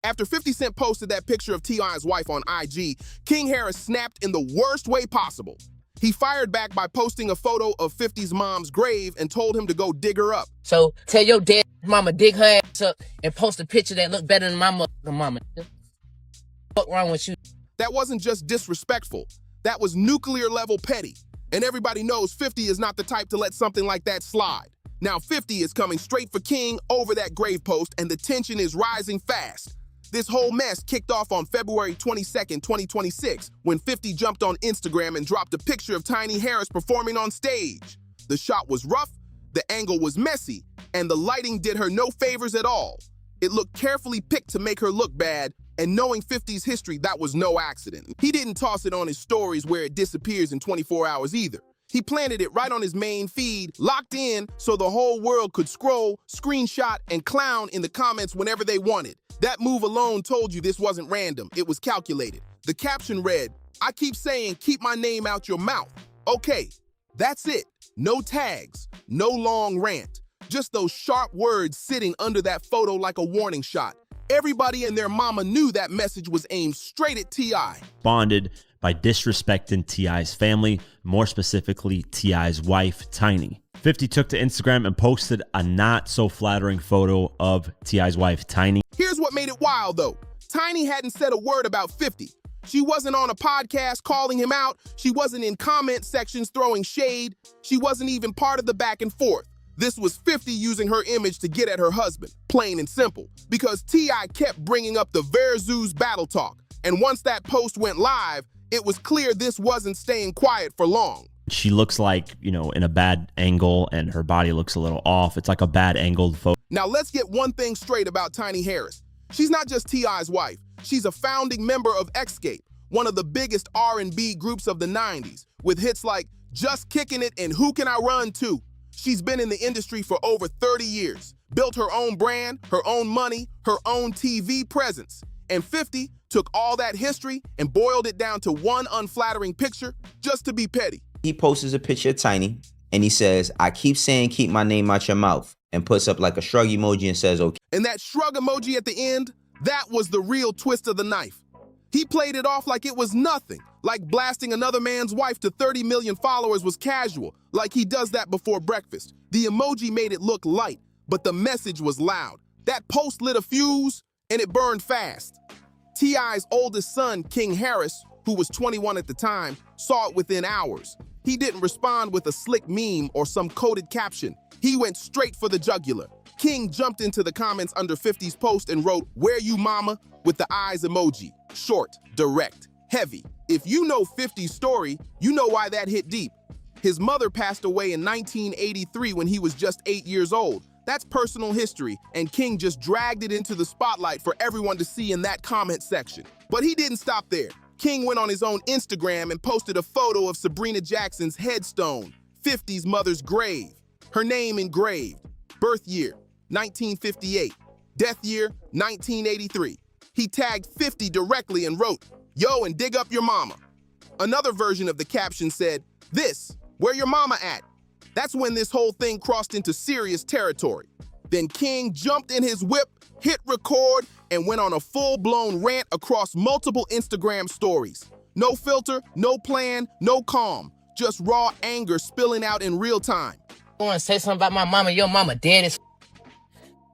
After 50 Cent posted that picture of T.I.'s wife on IG, King Harris snapped in the worst way possible. He fired back by posting a photo of 50's mom's grave and told him to go dig her up. So tell your dead mama dig her ass up and post a picture that look better than my motherfucking mama. What's wrong with you? That wasn't just disrespectful. That was nuclear level petty. And everybody knows 50 is not the type to let something like that slide. Now 50 is coming straight for King over that grave post, and the tension is rising fast. This whole mess kicked off on February 22nd, 2026, when 50 jumped on Instagram and dropped a picture of Tiny Harris performing on stage. The shot was rough, the angle was messy, and the lighting did her no favors at all. It looked carefully picked to make her look bad, and knowing 50's history, that was no accident. He didn't toss it on his stories where it disappears in 24 hours either. He planted it right on his main feed, locked in, so the whole world could scroll, screenshot, and clown in the comments whenever they wanted. That move alone told you this wasn't random, it was calculated. The caption read, "I keep saying keep my name out your mouth." Okay, that's it. No tags, no long rant. Just those sharp words sitting under that photo like a warning shot. Everybody and their mama knew that message was aimed straight at T.I. Bonded by disrespecting T.I.'s family, more specifically T.I.'s wife, Tiny. 50 took to Instagram and posted a not so flattering photo of T.I.'s wife, Tiny. Here's what made it wild though. Tiny hadn't said a word about 50. She wasn't on a podcast calling him out. She wasn't in comment sections throwing shade. She wasn't even part of the back and forth. This was 50 using her image to get at her husband, plain and simple, because T.I. kept bringing up the Versus battle talk. And once that post went live, it was clear this wasn't staying quiet for long. She looks like, in a bad angle, and her body looks a little off. It's like a bad angled photo. Now let's get one thing straight about Tiny Harris. She's not just T.I.'s wife. She's a founding member of Escape, one of the biggest R&B groups of the 90s, with hits like Just Kicking It and Who Can I Run To? She's been in the industry for over 30 years, built her own brand, her own money, her own TV presence. And 50 took all that history and boiled it down to one unflattering picture just to be petty. He posts a picture of Tiny and he says, "I keep saying keep my name out your mouth," and puts up like a shrug emoji and says, "Okay." And that shrug emoji at the end, that was the real twist of the knife. He played it off like it was nothing, like blasting another man's wife to 30 million followers was casual, like he does that before breakfast. The emoji made it look light, but the message was loud. That post lit a fuse, and it burned fast. T.I.'s oldest son, King Harris, who was 21 at the time, saw it within hours. He didn't respond with a slick meme or some coded caption. He went straight for the jugular. King jumped into the comments under 50's post and wrote, "Where you mama?" with the eyes emoji. Short, direct, heavy. If you know 50's story, you know why that hit deep. His mother passed away in 1983 when he was just 8 years old. That's personal history, and King just dragged it into the spotlight for everyone to see in that comment section. But he didn't stop there. King went on his own Instagram and posted a photo of Sabrina Jackson's headstone, 50's mother's grave. Her name engraved. Birth year, 1958. Death year, 1983. He tagged 50 directly and wrote, "Yo, and dig up your mama." Another version of the caption said, "This, where your mama at?" That's when this whole thing crossed into serious territory. Then King jumped in his whip, hit record, and went on a full-blown rant across multiple Instagram stories. No filter, no plan, no calm, just raw anger spilling out in real time. I want to say something about my mama. Your mama dead as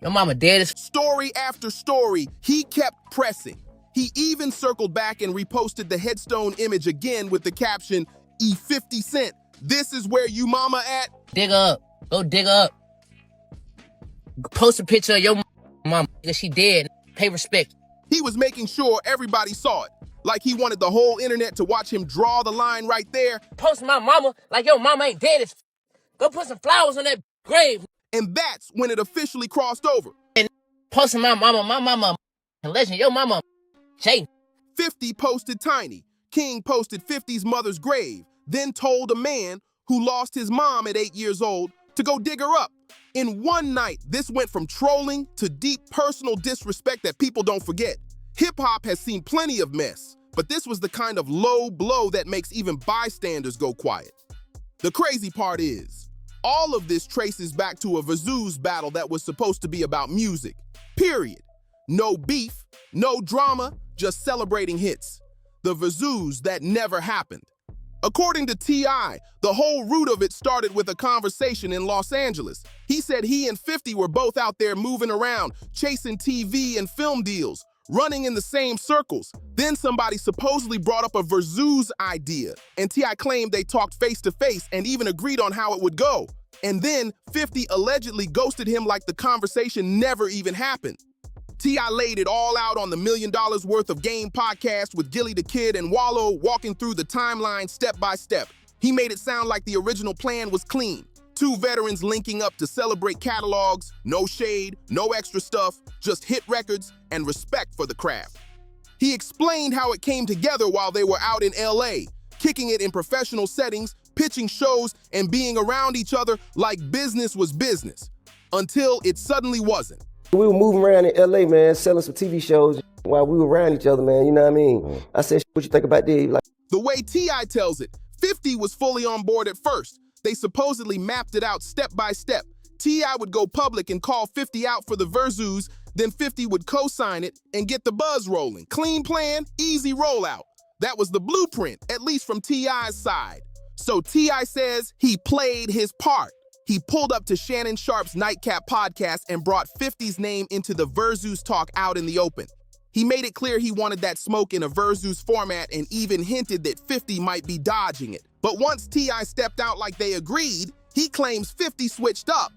Your mama dead as Story after story, he kept pressing. He even circled back and reposted the headstone image again with the caption, "E50 Cent, this is where you mama at?" Dig her up. Go dig her up. Post a picture of your mama. She dead. Pay respect. He was making sure everybody saw it, like he wanted the whole internet to watch him draw the line right there. Post my mama like your mama ain't dead as Go put some flowers on that grave. And that's when it officially crossed over. And posting my mama, legend, your mama, Jay. 50 posted Tiny. King posted 50's mother's grave, then told a man who lost his mom at 8 years old to go dig her up. In one night, this went from trolling to deep personal disrespect that people don't forget. Hip-hop has seen plenty of mess, but this was the kind of low blow that makes even bystanders go quiet. The crazy part is, all of this traces back to a Versus battle that was supposed to be about music, period. No beef, no drama, just celebrating hits. The Verzoos that never happened. According to T.I., the whole root of it started with a conversation in Los Angeles. He said he and 50 were both out there moving around, chasing TV and film deals, running in the same circles. Then somebody supposedly brought up a Verzoos idea, and T.I. claimed they talked face-to-face and even agreed on how it would go. And then 50 allegedly ghosted him like the conversation never even happened. T.I. laid it all out on the $1 Million Worth of Game podcast with Gilly the Kid and Wallow walking through the timeline step by step. He made it sound like the original plan was clean. Two veterans linking up to celebrate catalogs, no shade, no extra stuff, just hit records and respect for the craft. He explained how it came together while they were out in LA, kicking it in professional settings, pitching shows, and being around each other like business was business, until it suddenly wasn't. We were moving around in LA, man, selling some TV shows while we were around each other, man, you know what I mean? I said, what you think about this? Like, the way T.I. tells it, 50 was fully on board at first. They supposedly mapped it out step by step. T.I. would go public and call 50 out for the Verzoos, then 50 would co-sign it and get the buzz rolling. Clean plan, easy rollout. That was the blueprint, at least from T.I.'s side. So T.I. says he played his part. He pulled up to Shannon Sharp's Nightcap podcast and brought 50's name into the Verzoos talk out in the open. He made it clear he wanted that smoke in a Verzoos format and even hinted that 50 might be dodging it. But once T.I. stepped out like they agreed, he claims 50 switched up.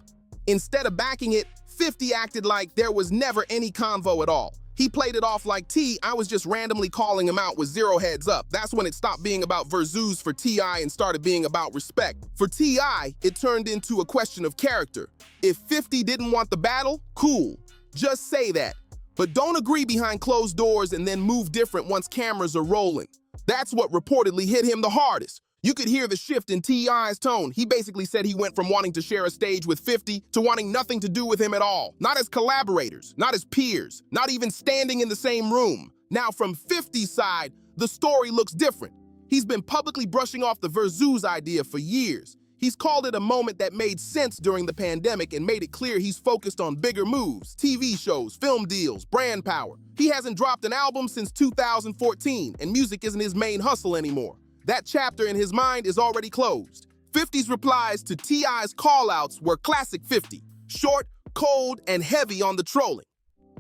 Instead of backing it, 50 acted like there was never any convo at all. He played it off like I was just randomly calling him out with zero heads up. That's when it stopped being about Verzoos for T.I. and started being about respect. For T.I., it turned into a question of character. If 50 didn't want the battle, cool. Just say that. But don't agree behind closed doors and then move different once cameras are rolling. That's what reportedly hit him the hardest. You could hear the shift in T.I.'s tone. He basically said he went from wanting to share a stage with 50 to wanting nothing to do with him at all. Not as collaborators, not as peers, not even standing in the same room. Now from 50's side, the story looks different. He's been publicly brushing off the Verzoos idea for years. He's called it a moment that made sense during the pandemic and made it clear he's focused on bigger moves, TV shows, film deals, brand power. He hasn't dropped an album since 2014, and music isn't his main hustle anymore. That chapter in his mind is already closed. 50's replies to T.I.'s callouts were classic 50, short, cold, and heavy on the trolling.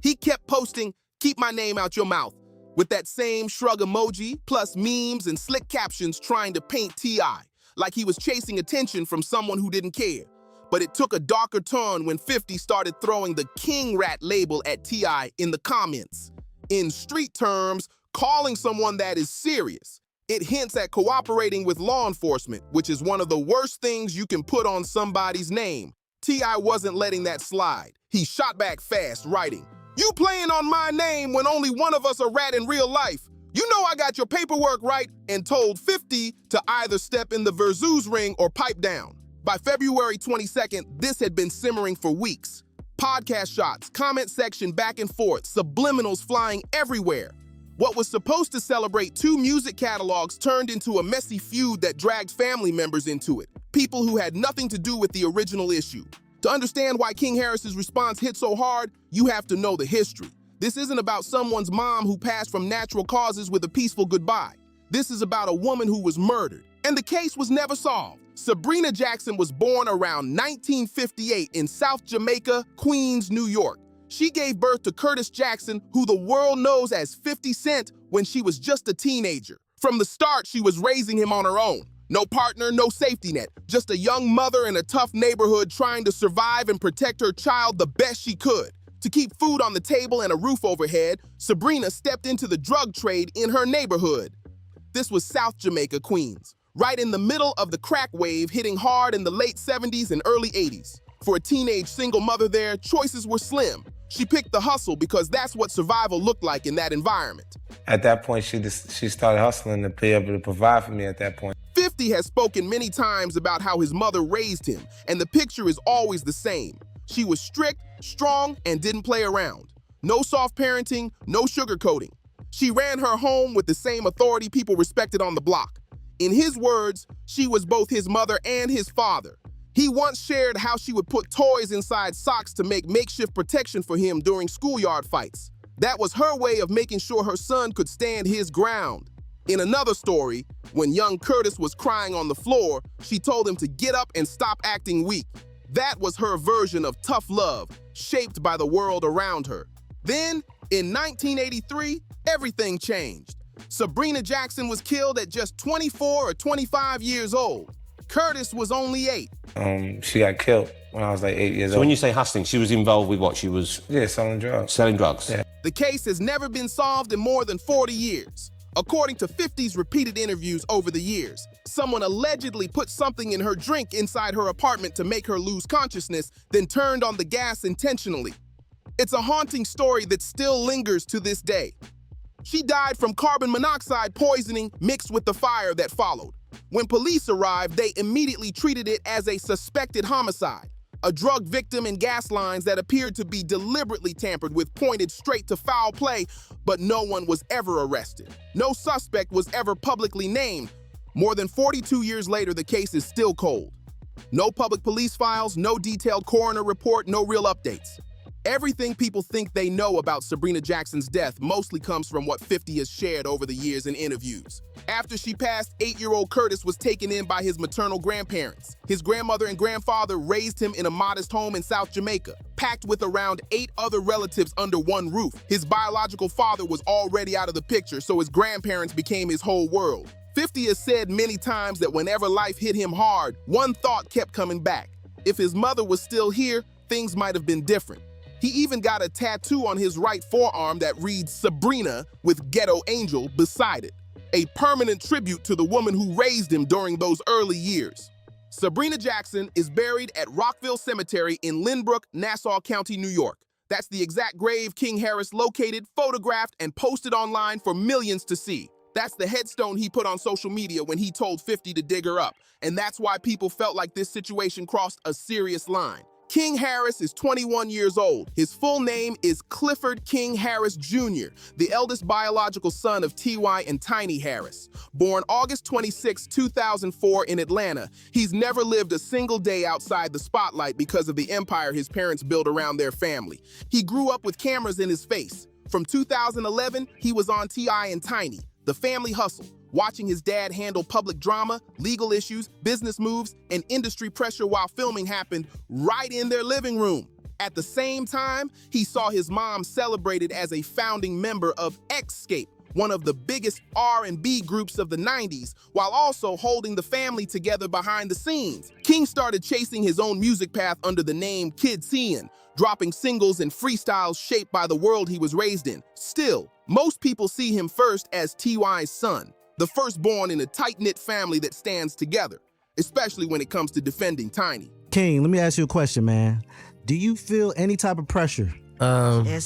He kept posting, "Keep my name out your mouth," with that same shrug emoji, plus memes and slick captions trying to paint T.I. like he was chasing attention from someone who didn't care. But it took a darker turn when 50 started throwing the King Rat label at T.I. in the comments. In street terms, calling someone that is serious. It hints at cooperating with law enforcement, which is one of the worst things you can put on somebody's name. T.I. wasn't letting that slide. He shot back fast, writing, "You playing on my name when only one of us a rat in real life. You know I got your paperwork right," and told 50 to either step in the Verzoos ring or pipe down. By February 22nd, this had been simmering for weeks. Podcast shots, comment section back and forth, subliminals flying everywhere. What was supposed to celebrate two music catalogs turned into a messy feud that dragged family members into it. People who had nothing to do with the original issue. To understand why King Harris's response hit so hard, you have to know the history. This isn't about someone's mom who passed from natural causes with a peaceful goodbye. This is about a woman who was murdered, and the case was never solved. Sabrina Jackson was born around 1958 in South Jamaica, Queens, New York. She gave birth to Curtis Jackson, who the world knows as 50 Cent, when she was just a teenager. From the start, she was raising him on her own. No partner, no safety net. Just a young mother in a tough neighborhood trying to survive and protect her child the best she could. To keep food on the table and a roof overhead, Sabrina stepped into the drug trade in her neighborhood. This was South Jamaica, Queens, right in the middle of the crack wave hitting hard in the late 70s and early 80s. For a teenage single mother there, choices were slim. She picked the hustle because that's what survival looked like in that environment. At that point, she started hustling to be able to provide for me at that point. 50 has spoken many times about how his mother raised him, and the picture is always the same. She was strict, strong, and didn't play around. No soft parenting, no sugarcoating. She ran her home with the same authority people respected on the block. In his words, she was both his mother and his father. He once shared how she would put toys inside socks to make makeshift protection for him during schoolyard fights. That was her way of making sure her son could stand his ground. In another story, when young Curtis was crying on the floor, she told him to get up and stop acting weak. That was her version of tough love, shaped by the world around her. Then, in 1983, everything changed. Sabrina Jackson was killed at just 24 or 25 years old. Curtis was only 8. She got killed when I was like 8 years old. So when you say hustling, she was involved with what? She was selling drugs. selling drugs? Yeah. The case has never been solved in more than 40 years. According to 50's repeated interviews over the years, someone allegedly put something in her drink inside her apartment to make her lose consciousness, then turned on the gas intentionally. It's a haunting story that still lingers to this day. She died from carbon monoxide poisoning mixed with the fire that followed. When police arrived, they immediately treated it as a suspected homicide, a drug victim and gas lines that appeared to be deliberately tampered with pointed straight to foul play, but no one was ever arrested. No suspect was ever publicly named. More than 42 years later, the case is still cold. No public police files, no detailed coroner report, no real updates. Everything people think they know about Sabrina Jackson's death mostly comes from what 50 has shared over the years in interviews. After she passed, 8-year-old Curtis was taken in by his maternal grandparents. His grandmother and grandfather raised him in a modest home in South Jamaica, packed with around 8 other relatives under one roof. His biological father was already out of the picture, so his grandparents became his whole world. 50 has said many times that whenever life hit him hard, one thought kept coming back. If his mother was still here, things might have been different. He even got a tattoo on his right forearm that reads Sabrina with Ghetto Angel beside it, a permanent tribute to the woman who raised him during those early years. Sabrina Jackson is buried at Rockville Cemetery in Lynbrook, Nassau County, New York. That's the exact grave King Harris located, photographed, and posted online for millions to see. That's the headstone he put on social media when he told 50 to dig her up, and that's why people felt like this situation crossed a serious line. King Harris is 21 years old. His full name is Clifford King Harris Jr., the eldest biological son of T.Y. and Tiny Harris. Born August 26, 2004 in Atlanta, he's never lived a single day outside the spotlight because of the empire his parents built around their family. He grew up with cameras in his face. From 2011, he was on T.I. and Tiny, The Family Hustle, watching his dad handle public drama, legal issues, business moves, and industry pressure while filming happened right in their living room. At the same time, he saw his mom celebrated as a founding member of Xscape, one of the biggest R&B groups of the 90s, while also holding the family together behind the scenes. King started chasing his own music path under the name Kid Cian, dropping singles and freestyles shaped by the world he was raised in. Still, most people see him first as T.Y.'s son, the firstborn in a tight-knit family that stands together, especially when it comes to defending Tiny. King, let me ask you a question, man. Do you feel any type of pressure? They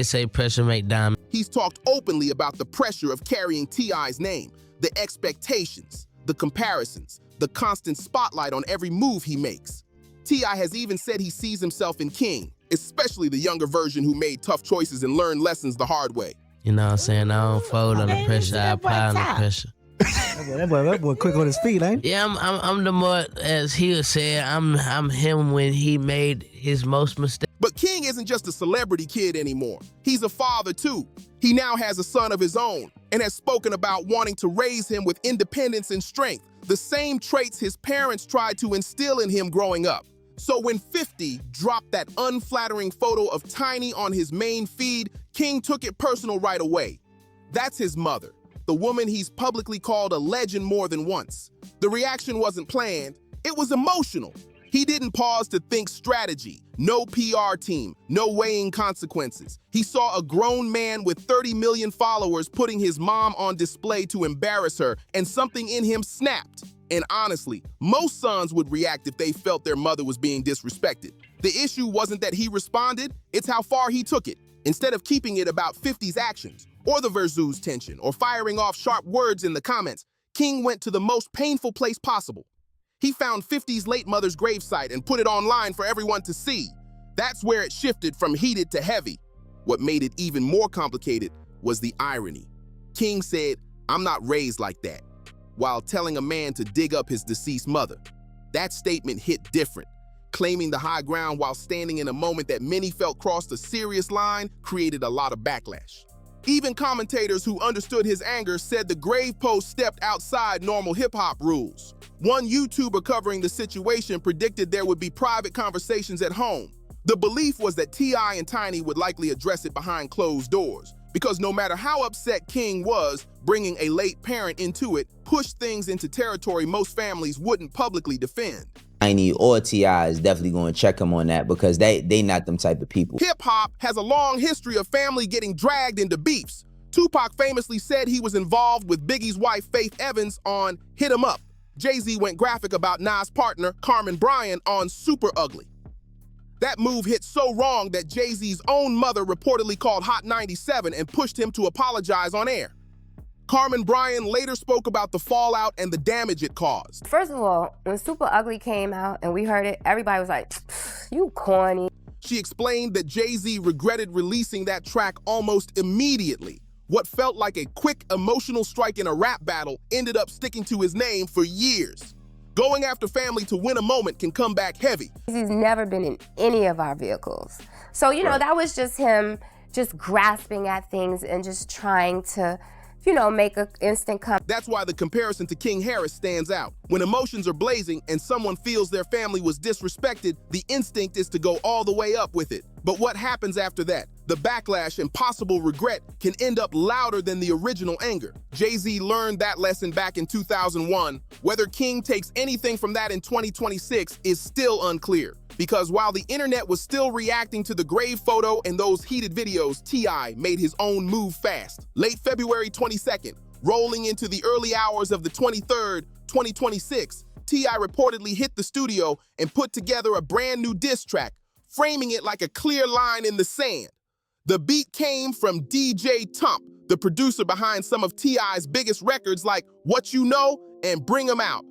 say pressure make diamonds. He's talked openly about the pressure of carrying T.I.'s name, the expectations, the comparisons, the constant spotlight on every move he makes. T.I. has even said he sees himself in King, especially the younger version who made tough choices and learned lessons the hard way. You know what I'm saying? I don't fold under pressure, I apply under pressure. that boy quick on his feet, ain't he? Yeah, I'm the more, as he was saying, I'm him when he made his most mistakes. But King isn't just a celebrity kid anymore. He's a father too. He now has a son of his own and has spoken about wanting to raise him with independence and strength, the same traits his parents tried to instill in him growing up. So when 50 dropped that unflattering photo of Tiny on his main feed, King took it personal right away. That's his mother, the woman he's publicly called a legend more than once. The reaction wasn't planned, it was emotional. He didn't pause to think strategy, no PR team, no weighing consequences. He saw a grown man with 30 million followers putting his mom on display to embarrass her, and something in him snapped. And honestly, most sons would react if they felt their mother was being disrespected. The issue wasn't that he responded, it's how far he took it. Instead of keeping it about 50's actions, or the Verzoos tension, or firing off sharp words in the comments, King went to the most painful place possible. He found 50's late mother's gravesite and put it online for everyone to see. That's where it shifted from heated to heavy. What made it even more complicated was the irony. King said, "I'm not raised like that," while telling a man to dig up his deceased mother. That statement hit different. claiming the high ground while standing in a moment that many felt crossed a serious line created a lot of backlash. Even commentators who understood his anger said the grave post stepped outside normal hip-hop rules. One YouTuber covering the situation predicted there would be private conversations at home. The belief was that T.I. and Tiny would likely address it behind closed doors, because no matter how upset King was, bringing a late parent into it pushed things into territory most families wouldn't publicly defend. Tiny or T.I. is definitely going to check him on that because they not them type of people. Hip-hop has a long history of family getting dragged into beefs. Tupac famously said he was involved with Biggie's wife, Faith Evans, on Hit 'Em Up. Jay-Z went graphic about Nas' partner, Carmen Bryan, on Super Ugly. That move hit so wrong that Jay-Z's own mother reportedly called Hot 97 and pushed him to apologize on air. Carmen Bryan later spoke about the fallout and the damage it caused. First of all, when Super Ugly came out and we heard it, everybody was like, you corny. She explained that Jay-Z regretted releasing that track almost immediately. What felt like a quick emotional strike in a rap battle ended up sticking to his name for years. Going after family to win a moment can come back heavy. He's never been in any of our vehicles. So, you know, that was just him just grasping at things and just trying to, you know, make an instant comeback. That's why the comparison to King Harris stands out. When emotions are blazing and someone feels their family was disrespected, the instinct is to go all the way up with it. But what happens after that? The backlash and possible regret can end up louder than the original anger. Jay-Z learned that lesson back in 2001. Whether King takes anything from that in 2026 is still unclear. Because while the internet was still reacting to the grave photo and those heated videos, T.I. made his own move fast. Late February 22nd, rolling into the early hours of the 23rd, 2026, T.I. reportedly hit the studio and put together a brand new diss track, framing it like a clear line in the sand. The beat came from DJ Tump, the producer behind some of T.I.'s biggest records like What You Know and Bring 'Em Out.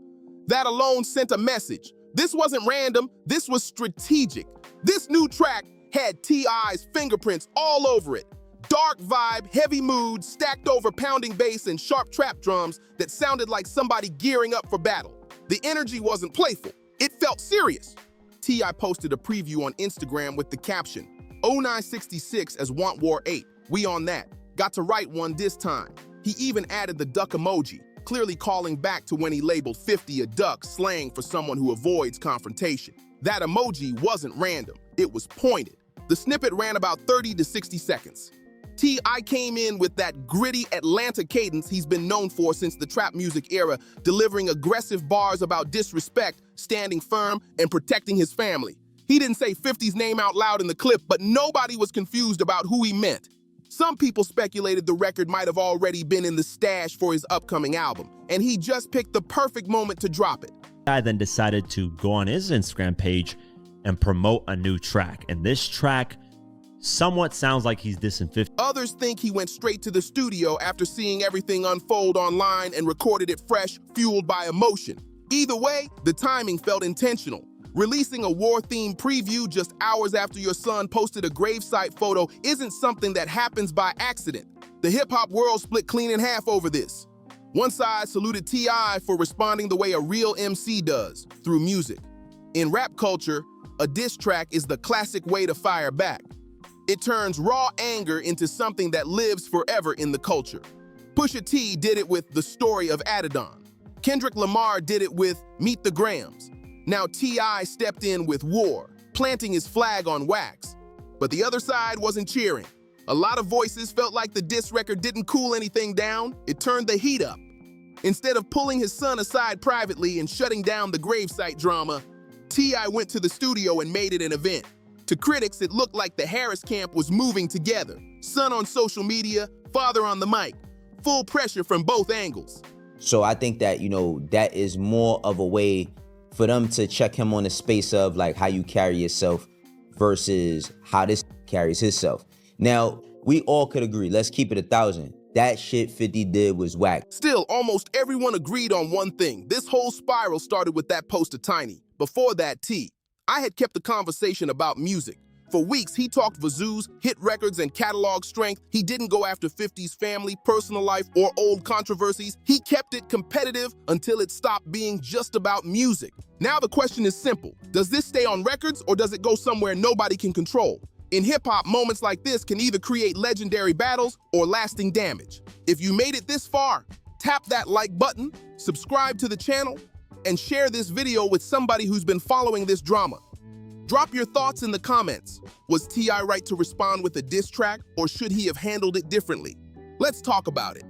That alone sent a message. This wasn't random, this was strategic. This new track had T.I.'s fingerprints all over it. Dark vibe, heavy mood, stacked over pounding bass and sharp trap drums that sounded like somebody gearing up for battle. The energy wasn't playful, it felt serious. T.I. posted a preview on Instagram with the caption, 0966 as Want War 8, we on that. Got to write one this time. He even added the duck emoji, clearly calling back to when he labeled 50 a duck, slang for someone who avoids confrontation. That emoji wasn't random, it was pointed. The snippet ran about 30 to 60 seconds. T.I. came in with that gritty Atlanta cadence he's been known for since the trap music era, delivering aggressive bars about disrespect, standing firm, and protecting his family. He didn't say 50's name out loud in the clip, but nobody was confused about who he meant. Some people speculated the record might have already been in the stash for his upcoming album, and he just picked the perfect moment to drop it. I then decided to go on his Instagram page and promote a new track. And this track somewhat sounds like he's dissing 50. Others think he went straight to the studio after seeing everything unfold online and recorded it fresh, fueled by emotion. Either way, the timing felt intentional. Releasing a war-themed preview just hours after your son posted a gravesite photo isn't something that happens by accident. The hip-hop world split clean in half over this. One side saluted T.I. for responding the way a real MC does, through music. In rap culture, a diss track is the classic way to fire back. It turns raw anger into something that lives forever in the culture. Pusha T did it with The Story of Adidon. Kendrick Lamar did it with Meet the Grams. Now T.I. stepped in with War, planting his flag on wax. But the other side wasn't cheering. A lot of voices felt like the diss record didn't cool anything down, it turned the heat up. Instead of pulling his son aside privately and shutting down the gravesite drama, T.I. went to the studio and made it an event. To critics, it looked like the Harris camp was moving together. Son on social media, father on the mic. Full pressure from both angles. So I think that, you know, that is more of a way for them to check him on the space of like how you carry yourself versus how this carries himself. Now, we all could agree, let's keep it 1,000. That shit 50 did was whack. Still, almost everyone agreed on one thing. This whole spiral started with that post of Tiny. Before that, T. I had kept the conversation about music. For weeks, he talked Vazoo's, hit records, and catalog strength. He didn't go after 50's family, personal life, or old controversies. He kept it competitive until it stopped being just about music. Now the question is simple. Does this stay on records or does it go somewhere nobody can control? In hip-hop, moments like this can either create legendary battles or lasting damage. If you made it this far, tap that like button, subscribe to the channel, and share this video with somebody who's been following this drama. Drop your thoughts in the comments. Was T.I. right to respond with a diss track, or should he have handled it differently? Let's talk about it.